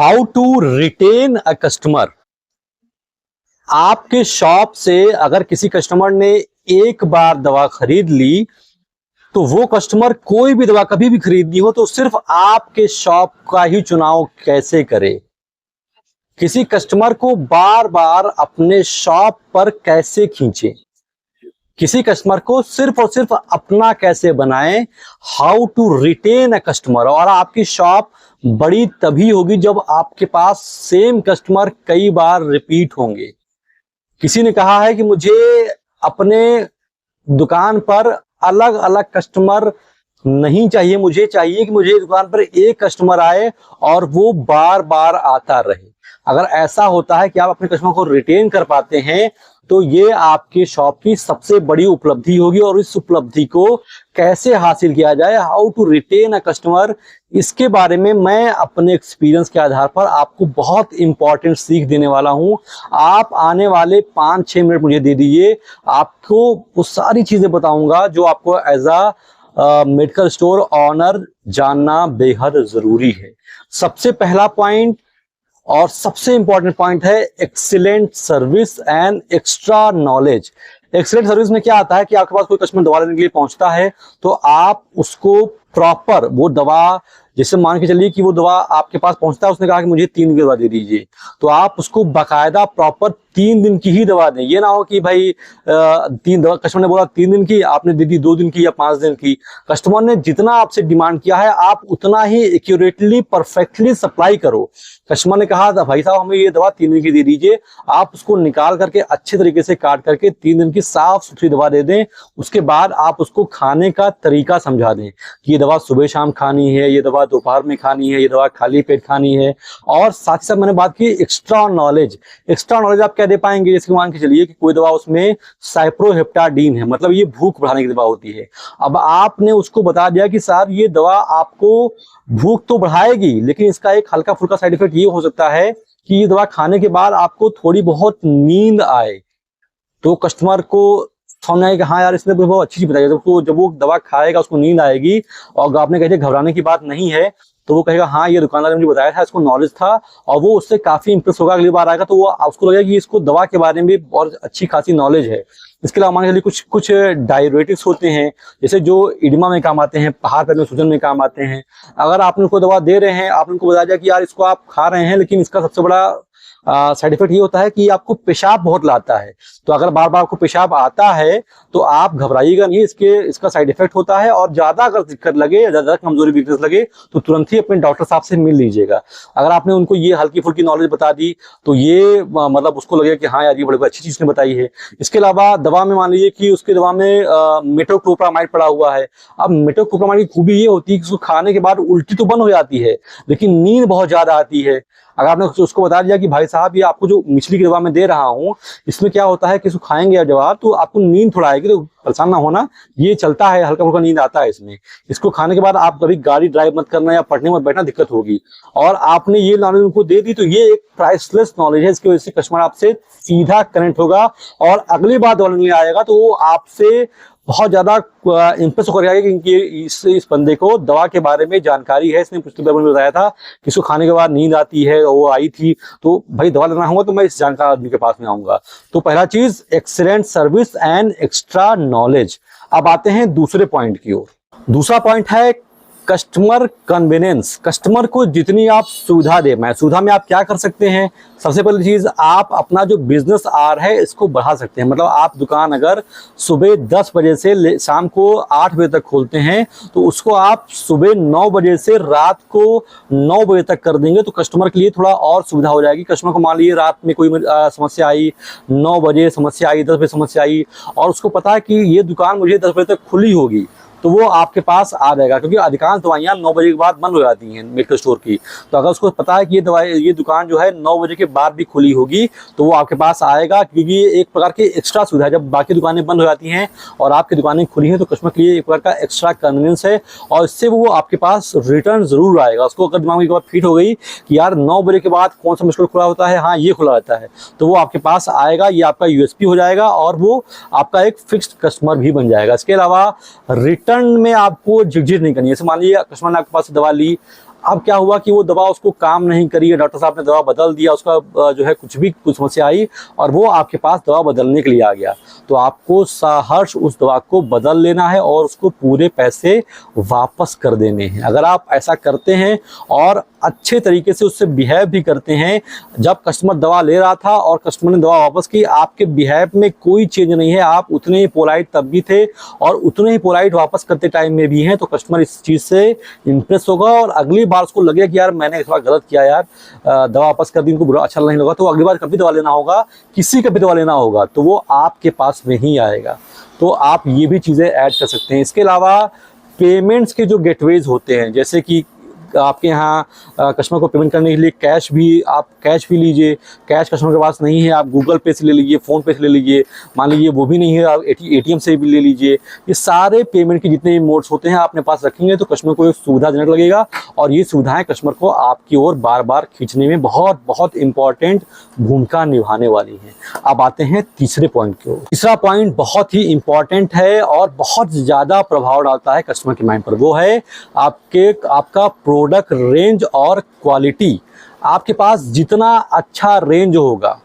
How to retain a customer. आपके shop से अगर किसी कस्टमर ने एक बार दवा खरीद ली तो वो कस्टमर कोई भी दवा कभी भी खरीदनी हो तो सिर्फ आपके शॉप का ही चुनाव कैसे करे। किसी कस्टमर को बार बार अपने शॉप पर कैसे खींचे, किसी कस्टमर को सिर्फ और सिर्फ अपना कैसे बनाएं। How to retain a customer. और आपकी शॉप बड़ी तभी होगी जब आपके पास सेम कस्टमर कई बार रिपीट होंगे। किसी ने कहा है कि मुझे अपने दुकान पर अलग अलग कस्टमर नहीं चाहिए, मुझे चाहिए कि मुझे दुकान पर एक कस्टमर आए और वो बार बार आता रहे। अगर ऐसा होता है कि आप अपने कस्टमर को रिटेन कर पाते हैं तो ये आपके शॉप की सबसे बड़ी उपलब्धि होगी। और इस उपलब्धि को कैसे हासिल किया जाए, how to retain a customer, इसके बारे में मैं अपने एक्सपीरियंस के आधार पर आपको बहुत इंपॉर्टेंट सीख देने वाला हूं। आप आने वाले 5-6 मिनट मुझे दे दीजिए, आपको वो सारी चीजें बताऊंगा जो आपको as a medical store owner जानना बेहद जरूरी है। सबसे पहला पॉइंट और सबसे इंपॉर्टेंट पॉइंट है excellent service and extra knowledge. Excellent service में क्या आता है कि आपके पास कोई कस्टमर दवा लेने के लिए पहुंचता है तो आप उसको प्रॉपर वो दवा, जैसे मान के चलिए कि वो दवा आपके पास पहुंचता है, उसने कहा कि मुझे 3 दिन की दवा दे दीजिए, तो आप उसको बाकायदा प्रॉपर 3 दिन की ही दवा दें। ये ना हो कि भाई कस्टमर ने बोला 3 दिन की, आपने दे दी 2 दिन की या 5 दिन की। कस्टमर ने जितना आपसे डिमांड किया है आप उतना ही एक्यूरेटली परफेक्टली सप्लाई करो। कस्टमर ने कहा था भाई साहब हमें ये दवा 3 दिन की दे दीजिए, आप उसको निकाल करके अच्छे तरीके से काट करके 3 दिन की साफ सुथरी दवा दे दें। उसके बाद आप उसको खाने का तरीका समझा दें कि ये दवा सुबह शाम खानी है, ये दवा दोपहर में खानी है, ये दवा खाली पेट खानी है। और साथ ही साथ मैंने बात की एक्स्ट्रा नॉलेज। एक्स्ट्रा नॉलेज आप क्या दे पाएंगे, जैसे मान के चलिए कि कोई दवा उसमें साइप्रोहेप्टाडीन है, मतलब ये भूख बढ़ाने की दवा होती है। अब आपने उसको बता दिया कि साहब ये दवा आपको भूख तो बढ़ाएगी लेकिन इसका एक हल्का फुल्का साइड इफेक्ट ये हो सकता है कि ये दवा खाने के बाद आपको थोड़ी बहुत नींद आए। तो कस्टमर को समझ आए कि हाँ यार इसने बहुत अच्छी चीज बताई, जब वो दवा खाएगा उसको नींद आएगी। और आपने कहे घबराने की बात नहीं है तो वो कहेगा हाँ ये दुकानदार ने मुझे बताया था, इसको नॉलेज था, और वो उससे काफी इंप्रेस होगा। अगली बार आएगा तो वो उसको लगेगा कि इसको दवा के बारे में बहुत अच्छी खासी नॉलेज है। इसके अलावा मान लीजिए कुछ डायरेटिक्स होते हैं जैसे जो इडिमा में काम आते हैं, हाथ पैर में सूजन में काम आते हैं। अगर आप उनको दवा दे रहे हैं, आपने उनको बताया कि यार इसको आप खा रहे हैं लेकिन इसका सबसे बड़ा साइड इफेक्ट ये होता है कि आपको पेशाब बहुत लाता है, तो अगर बार बार आपको पेशाब आता है तो आप घबराइएगा नहीं, इसका साइड इफेक्ट होता है। और ज्यादा अगर दिक्कत लगे, ज्यादा कमजोरी वीकनेस लगे तो तुरंत ही अपने डॉक्टर साहब से मिल लीजिएगा। अगर आपने उनको ये हल्की फुल्की नॉलेज बता दी तो ये मतलब उसको लगेगा कि हाँ यार ये बड़ी अच्छी चीज ने बताई है। इसके अलावा दवा में मान लीजिए कि उसके दवा में मेटोक्लोप्रामाइड पड़ा हुआ है। अब मेटोक्लोप्रामाइड की खूबी ये होती है कि उसको खाने के बाद उल्टी तो बंद हो जाती है लेकिन नींद बहुत ज्यादा आती है। अगर आपने उसको बता दिया कि भाई साहब ये आपको जो मिचली की दवा मैं दे रहा हूँ इसमें क्या होता है कि इसको खाएंगे दवा तो आपको नींद थोड़ा आएगी, तो परेशान ना होना, ये चलता है, हल्का फुल्का नींद आता है इसमें, इसको खाने के बाद आप कभी गाड़ी ड्राइव मत करना या पढ़ने मत बैठना, दिक्कत होगी। और आपने ये नॉलेज उनको दे दी तो ये एक प्राइसलेस नॉलेज है, इसकी वजह से कस्टमर आपसे सीधा कनेक्ट होगा और अगली बार दवा लेने आएगा तो वो आपसे बहुत ज्यादा इंप्रेस होकर आएगा कि इस बंदे को दवा के बारे में जानकारी है, इसने पिछले बार मुझे बताया था कि इसको खाने के बाद नींद आती है, वो आई थी, तो भाई दवा लेना होगा तो मैं इस जानकार आदमी के पास में आऊंगा। तो पहला चीज excellent service and extra knowledge. अब आते हैं दूसरे पॉइंट की ओर। दूसरा पॉइंट है कस्टमर कन्वीनियंस। कस्टमर को जितनी आप सुविधा दे, मैं सुविधा में आप क्या कर सकते हैं, सबसे पहली चीज आप अपना जो बिजनेस आवर है इसको बढ़ा सकते हैं। मतलब आप दुकान अगर सुबह 10 बजे से शाम को 8 बजे तक खोलते हैं तो उसको आप सुबह 9 बजे से रात को 9 बजे तक कर देंगे तो कस्टमर के लिए थोड़ा और सुविधा हो जाएगी। कस्टमर को मान लीजिए रात में कोई समस्या आई, 9 बजे समस्या आई, 10 बजे समस्या आई और उसको पता है कि ये दुकान मुझे 10 बजे तक खुली होगी तो वो आपके पास आ जाएगा, क्योंकि अधिकांश दवाइयाँ 9 बजे के बाद बंद हो जाती हैं मेडिकल स्टोर की। तो अगर उसको पता है कि ये दुकान जो है 9 बजे के बाद भी खुली होगी तो वो आपके पास आएगा, क्योंकि ये एक प्रकार की एक्स्ट्रा सुविधा है। जब बाकी दुकानें बंद हो जाती हैं और आपकी दुकानें खुली हैं तो कस्टमर के लिए एक प्रकार का एक्स्ट्रा कन्वीनियंस है और इससे वो आपके पास रिटर्न जरूर आएगा। उसको अगर दिमाग में एक बार फिट हो गई कि यार 9 बजे के बाद कौन सा स्टोर खुला होता है, हाँ ये खुला रहता है, तो वो आपके पास आएगा। ये आपका यूएसपी हो जाएगा और वो आपका एक फिक्स्ड कस्टमर भी बन जाएगा। इसके अलावा रिटर्न में आपको झिझक नहीं करनी है। जैसे मान लीजिए कस्टमर ने आपके पास दवा ली, अब क्या हुआ कि वो दवा उसको काम नहीं करी है, डॉक्टर साहब ने दवा बदल दिया, उसका जो है कुछ समस्या आई और वो आपके पास दवा बदलने के लिए आ गया, तो आपको सहर्ष उस दवा को बदल लेना है और उसको पूरे पैसे वापस कर देने हैं। अगर आप ऐसा करते हैं और अच्छे तरीके से उससे बिहेव भी करते हैं, जब कस्टमर दवा ले रहा था और कस्टमर ने दवा वापस की, आपके बिहेव में कोई चेंज नहीं है, आप उतने ही पोलाइट तब भी थे और उतने ही पोलाइट वापस करते टाइम में भी हैं, तो कस्टमर इस चीज़ से इंप्रेस होगा और अगली बार उसको लगेगा कि यार मैंने थोड़ा गलत किया यार, दवा वापस कर दी, इनको बुरा अच्छा नहीं लगा, तो अगली बार कभी दवा लेना होगा, किसी का भी दवा लेना होगा तो वो आपके पास में ही आएगा। तो आप ये भी चीज़ें ऐड कर सकते हैं। इसके अलावा पेमेंट्स के जो गेटवेज होते हैं, जैसे कि आपके यहाँ कस्टमर को पेमेंट करने के लिए कैश भी लीजिए, कैश कस्टमर के पास नहीं है आप गूगल पे से ले लीजिए, फ़ोन पे से ले लीजिए, मान लीजिए वो भी नहीं है आप एटीएम से भी ले लीजिए। ये सारे पेमेंट के जितने भी मोड्स होते हैं आप अपने पास रखेंगे तो कस्टमर को एक सुविधाजनक लगेगा और ये सुविधाएं कस्टमर को आपकी ओर बार बार खींचने में बहुत बहुत इंपॉर्टेंट भूमिका निभाने वाली हैं। अब आते हैं तीसरे पॉइंट की ओर। तीसरा पॉइंट बहुत ही इंपॉर्टेंट है और बहुत ज़्यादा प्रभाव डालता है कस्टमर के माइंड पर, वो है आपका प्रोडक्ट रेंज और क्वालिटी। आपके पास जितना अच्छा रेंज होगा,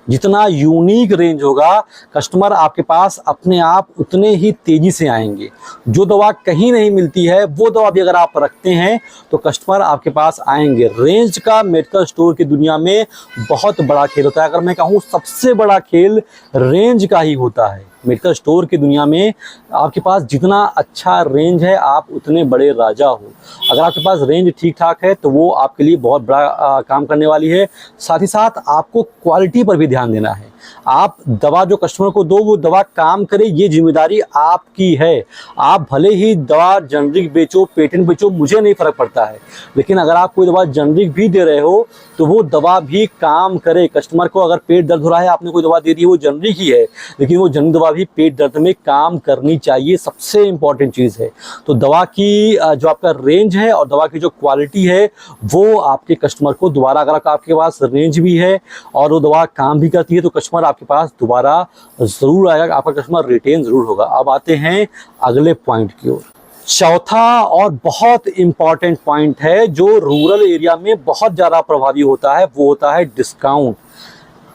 जितना यूनिक रेंज होगा, कस्टमर आपके पास अपने आप उतने ही तेज़ी से आएंगे। जो दवा कहीं नहीं मिलती है वो दवा भी अगर आप रखते हैं तो कस्टमर आपके पास आएंगे। रेंज का मेडिकल स्टोर की दुनिया में बहुत बड़ा खेल होता है। अगर मैं कहूँ सबसे बड़ा खेल रेंज का ही होता है। मेडिकल स्टोर की दुनिया में आपके पास जितना अच्छा रेंज है आप उतने बड़े राजा हो। अगर आपके पास रेंज ठीक ठाक है तो वो आपके लिए बहुत बड़ा काम करने वाली है। साथ ही साथ आपको क्वालिटी पर भी ध्यान देना है। आप दवा जो कस्टमर को दो वो दवा काम करे, ये जिम्मेदारी आपकी है। आप भले ही दवा जनरिक बेचो, पेटेंट बेचो, मुझे नहीं फ़र्क पड़ता है, लेकिन अगर आप कोई दवा जनरिक भी दे रहे हो तो वो दवा भी काम करे। कस्टमर को अगर पेट दर्द हो रहा है, आपने कोई दवा दे दी, वो जनरिक ही है, लेकिन वो जनरिक दवा भी पेट दर्द में काम करनी चाहिए, सबसे इम्पॉर्टेंट चीज़ है। तो दवा की जो आपका रेंज है और दवा की जो क्वालिटी है वो आपके कस्टमर को दोबारा, अगर आपके पास रेंज भी है और वो दवा काम भी करती है तो कस्टमर आपके पास दोबारा ज़रूर आएगा, आपका कस्टमर रिटेन ज़रूर होगा। अब आते हैं अगले पॉइंट की ओर। चौथा और बहुत इम्पॉर्टेंट पॉइंट है जो रूरल एरिया में बहुत ज़्यादा प्रभावी होता है, वो होता है डिस्काउंट।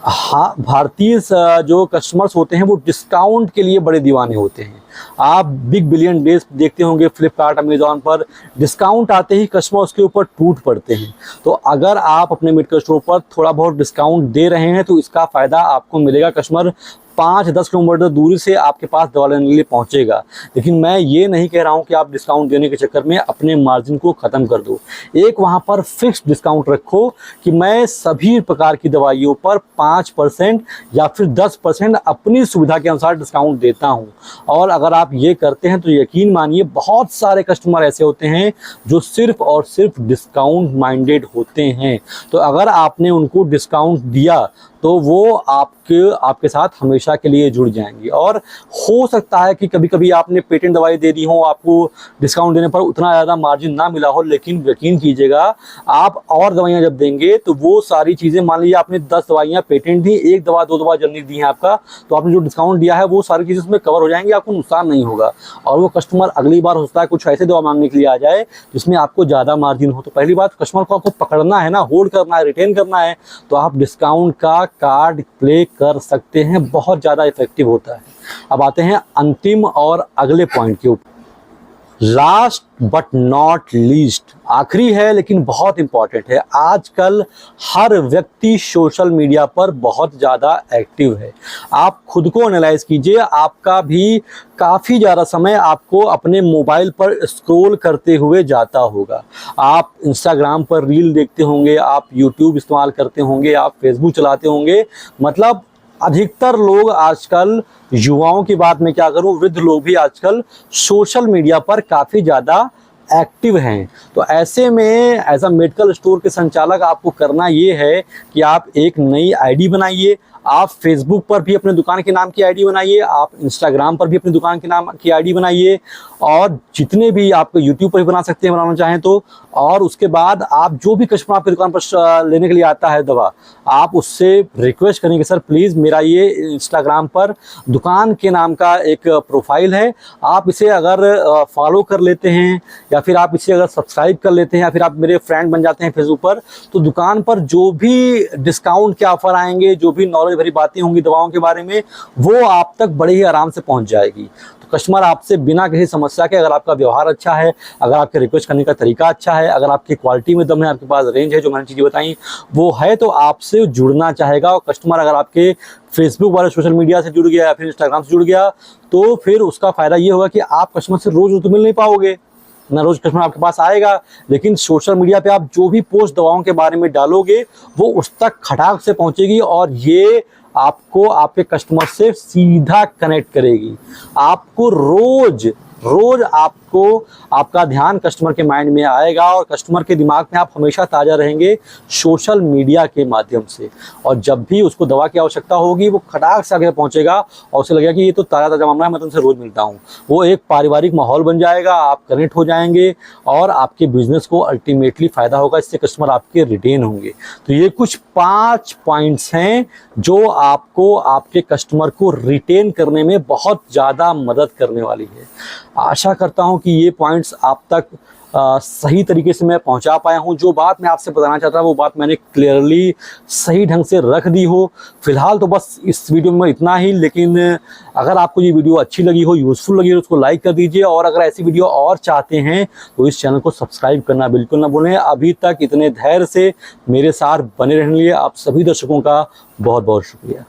हाँ, भारतीय जो कस्टमर्स होते हैं वो डिस्काउंट के लिए बड़े दीवाने होते हैं। आप बिग बिलियन डेज देखते होंगे फ्लिपकार्ट, अमेज़ॉन पर डिस्काउंट आते ही कस्टमर उसके ऊपर टूट पड़ते हैं। तो अगर आप अपने मेडिकल स्टोर पर थोड़ा बहुत डिस्काउंट दे रहे हैं तो इसका फ़ायदा आपको मिलेगा। कस्टमर 5-10 किलोमीटर दूरी से आपके पास दवा लेने के लिए पहुंचेगा। लेकिन मैं ये नहीं कह रहा हूं कि आप डिस्काउंट देने के चक्कर में अपने मार्जिन को ख़त्म कर दो। एक वहां पर फिक्स डिस्काउंट रखो कि मैं सभी प्रकार की दवाइयों पर 5% या फिर 10% अपनी सुविधा के अनुसार डिस्काउंट देता हूं। और अगर आप ये करते हैं तो यकीन मानिए बहुत सारे कस्टमर ऐसे होते हैं जो सिर्फ और सिर्फ डिस्काउंट माइंडेड होते हैं। तो अगर आपने उनको डिस्काउंट दिया तो वो आपके साथ हमेशा के लिए जुड़ जाएंगी। और हो सकता है कि कभी कभी आपने पेटेंट दवाई दे दी हो, आपको डिस्काउंट देने पर उतना ज़्यादा मार्जिन ना मिला हो, लेकिन यकीन कीजिएगा आप और दवाइयाँ जब देंगे तो वो सारी चीज़ें, मान लीजिए आपने 10 दवाइयाँ पेटेंट दी, 1 दवा 2 दवा जनरिक दी हैं आपका, तो आपने जो डिस्काउंट दिया है वो सारी चीज़ें उसमें कवर हो जाएंगी, आपको नुकसान नहीं होगा। और वो कस्टमर अगली बार हो सकता है कुछ ऐसे दवा मांगने के लिए आ जाए जिसमें आपको ज़्यादा मार्जिन हो। तो पहली बात, कस्टमर को आपको पकड़ना है ना, होल्ड करना है, रिटेन करना है, तो आप डिस्काउंट का कार्ड प्ले कर सकते हैं, बहुत ज़्यादा इफेक्टिव होता है। अब आते हैं अंतिम और अगले पॉइंट के ऊपर। लास्ट बट नॉट लीस्ट, आखिरी है लेकिन बहुत इंपॉर्टेंट है। आजकल हर व्यक्ति सोशल मीडिया पर बहुत ज़्यादा एक्टिव है। आप खुद को एनालाइज कीजिए, आपका भी काफ़ी ज़्यादा समय आपको अपने मोबाइल पर स्क्रॉल करते हुए जाता होगा। आप इंस्टाग्राम पर रील देखते होंगे, आप यूट्यूब इस्तेमाल करते होंगे, आप फेसबुक चलाते होंगे। मतलब अधिकतर लोग आजकल, युवाओं की बात मैं क्या करूं, वृद्ध लोग भी आजकल सोशल मीडिया पर काफ़ी ज़्यादा एक्टिव हैं। तो ऐसे में एज अ मेडिकल स्टोर के संचालक आपको करना ये है कि आप एक नई आईडी बनाइए, आप फेसबुक पर भी अपने दुकान के नाम की आईडी बनाइए, आप इंस्टाग्राम पर भी अपनी दुकान के नाम की आईडी बनाइए, और जितने भी आप यूट्यूब पर भी बना सकते हैं बनाना चाहें तो। और उसके बाद आप जो भी कस्टमर आपकी दुकान पर लेने के लिए आता है दवा, आप उससे रिक्वेस्ट करेंगे सर प्लीज़ मेरा ये इंस्टाग्राम पर दुकान के नाम का एक प्रोफाइल है, आप इसे अगर फॉलो कर लेते हैं या फिर आप इसे अगर सब्सक्राइब कर लेते हैं या फिर आप मेरे फ्रेंड बन जाते हैं फेसबुक पर, तो दुकान पर जो भी डिस्काउंट के ऑफर आएंगे, जो भी नॉलेज भरी बातें होंगी दवाओं के बारे में, वो आप तक बड़े ही आराम से पहुंच जाएगी। तो कस्टमर आपसे बिना किसी समस्या के, अगर आपका व्यवहार अच्छा है, अगर आपके रिक्वेस्ट करने का तरीका अच्छा है, अगर आपकी क्वालिटी में दम है, आपके पास रेंज है, जो मैंने चीज़ें बताई वो है, तो आपसे जुड़ना चाहेगा। और कस्टमर अगर आपके फेसबुक वाले सोशल मीडिया से जुड़ गया या फिर इंस्टाग्राम से जुड़ गया, तो फिर उसका फ़ायदा ये होगा कि आप कस्टमर से रोज़ तो मिल नहीं पाओगे ना, रोज कस्टमर आपके पास आएगा, लेकिन सोशल मीडिया पे आप जो भी पोस्ट दवाओं के बारे में डालोगे वो उस तक खटाक से पहुंचेगी, और ये आपको आपके कस्टमर से सीधा कनेक्ट करेगी। आपको रोज आपको आपका ध्यान कस्टमर के माइंड में आएगा, और कस्टमर के दिमाग में आप हमेशा ताज़ा रहेंगे सोशल मीडिया के माध्यम से। और जब भी उसको दवा की आवश्यकता होगी वो खटाक से आगे पहुंचेगा और उसे लगेगा कि ये तो ताज़ा मामला है, मैं तुमसे रोज़ मिलता हूँ। वो एक पारिवारिक माहौल बन जाएगा, आप कनेक्ट हो जाएंगे और आपके बिजनेस को अल्टीमेटली फ़ायदा होगा, इससे कस्टमर आपके रिटेन होंगे। तो ये कुछ 5 पॉइंट्स हैं जो आपको आपके कस्टमर को रिटेन करने में बहुत ज़्यादा मदद करने वाली है। आशा करता हूं कि ये पॉइंट्स आप तक सही तरीके से मैं पहुंचा पाया हूं। जो बात मैं आपसे बताना चाहता था वो बात मैंने क्लियरली सही ढंग से रख दी हो। फिलहाल तो बस इस वीडियो में इतना ही, लेकिन अगर आपको ये वीडियो अच्छी लगी हो, यूज़फुल लगी हो, उसको लाइक कर दीजिए, और अगर ऐसी वीडियो और चाहते हैं तो इस चैनल को सब्सक्राइब करना बिल्कुल ना भूलें। अभी तक इतने धैर्य से मेरे साथ बने रहने के लिए आप सभी दर्शकों का बहुत बहुत शुक्रिया।